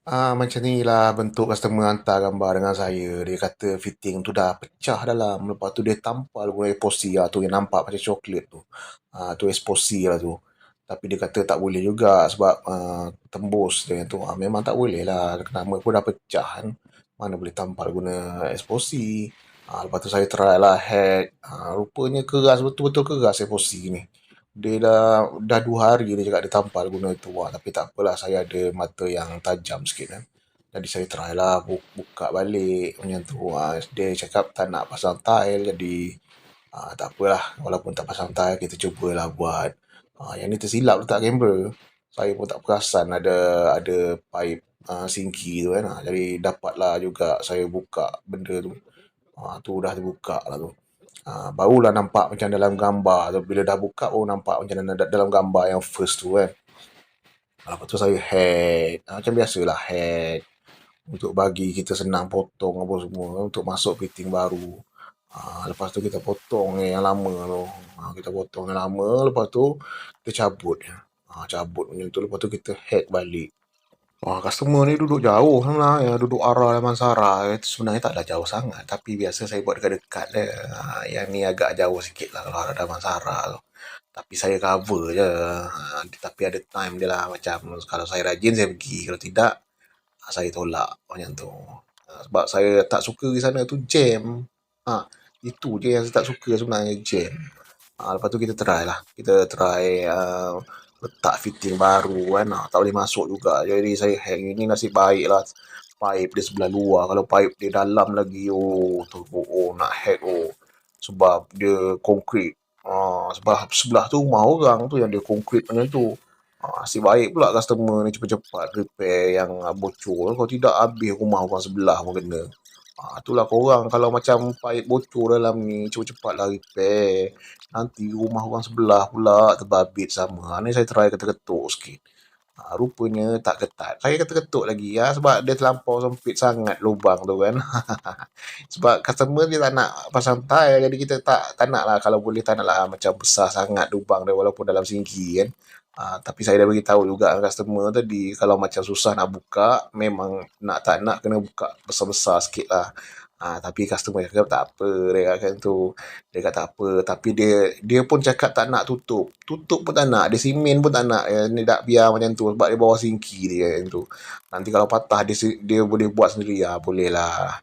Macam ni lah bentuk customer hantar gambar dengan saya. Dia kata fitting tu dah pecah dalam. Lepas tu dia tampal guna epoxy lah tu yang nampak macam coklat tu. Tu epoxy lah tu. Tapi dia kata tak boleh juga sebab tembus dia tu. Memang tak boleh lah. Nama pun dah pecah kan. Mana boleh tampal guna epoxy. Lepas tu saya try lah hack. Rupanya keras, betul-betul keras epoxy ni. Dia dah 2 hari dia cakap dia tampal guna itu. Tapi tak apalah, saya ada mata yang tajam sikit kan. Jadi saya try lah buka balik macam tu. Dia cakap tak nak pasang tile, jadi tak apalah, walaupun tak pasang tile kita cubalah buat. Yang ni tersilap letak kamera. Saya pun tak perasan ada pipe sinki tu kan. Jadi dapatlah juga saya buka benda tu. Tu dah terbuka lah tu. Barulah nampak macam dalam gambar tu. Bila dah buka baru nampak macam dalam gambar yang first tu kan. Lepas tu saya hack. Macam biasalah hack. Untuk bagi kita senang potong apa semua. Untuk masuk fitting baru. Lepas tu kita potong yang lama tu. Kita potong yang lama. Lepas tu kita cabut. Cabut macam tu. Lepas tu kita hack balik. Customer ni duduk jauh sana, ya, duduk arah Damansara. Itu sebenarnya taklah jauh sangat, tapi biasa saya buat dekat-dekat je. Yang ni agak jauh sikit lah kalau arah Damansara tu. Tapi saya cover je. Tapi ada time dia lah, macam kalau saya rajin saya pergi, kalau tidak saya tolak macam tu. Sebab saya tak suka di sana tu jam. Itu je yang saya tak suka sebenarnya, jam. Lepas tu kita try lah. Kita try letak fitting baru kan. Tak boleh masuk juga. Jadi saya hack ni, nasib baik lah. Pipe dia sebelah luar. Kalau pipe dia dalam lagi, nak hack sebab dia konkrit. Sebab sebelah tu rumah orang tu yang dia konkrit macam tu. Nasib baik pula customer ni cepat-cepat repair yang bocor. Kalau tidak habis rumah orang sebelah pun kena. Itulah korang kalau macam pipe bocor dalam ni, cepat-cepatlah repair. Nanti rumah orang sebelah pula terbabit sama. Ni saya try ketuk-ketuk sikit. Rupanya tak ketat. Saya ketuk-ketuk lagi ya, sebab dia terlampau sempit sangat lubang tu kan. Sebab customer dia tak nak pasang tile, jadi kita tak nak lah, kalau boleh tak nak lah macam besar sangat lubang dia walaupun dalam sinki kan. Tapi saya dah beritahu juga customer tadi, kalau macam susah nak buka, memang nak tak nak kena buka besar-besar sikit lah. Tapi customer cakap tak apa, dia kata tu. Dia kata tak apa, tapi dia pun cakap tak nak tutup. Tutup pun tak nak, dia simen pun tak nak. Ni tak biar macam tu sebab dia bawah sinki dia macam tu. Nanti kalau patah dia boleh buat sendiri, boleh lah.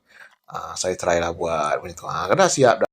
Saya try lah buat macam tu. Kan dah siap dah.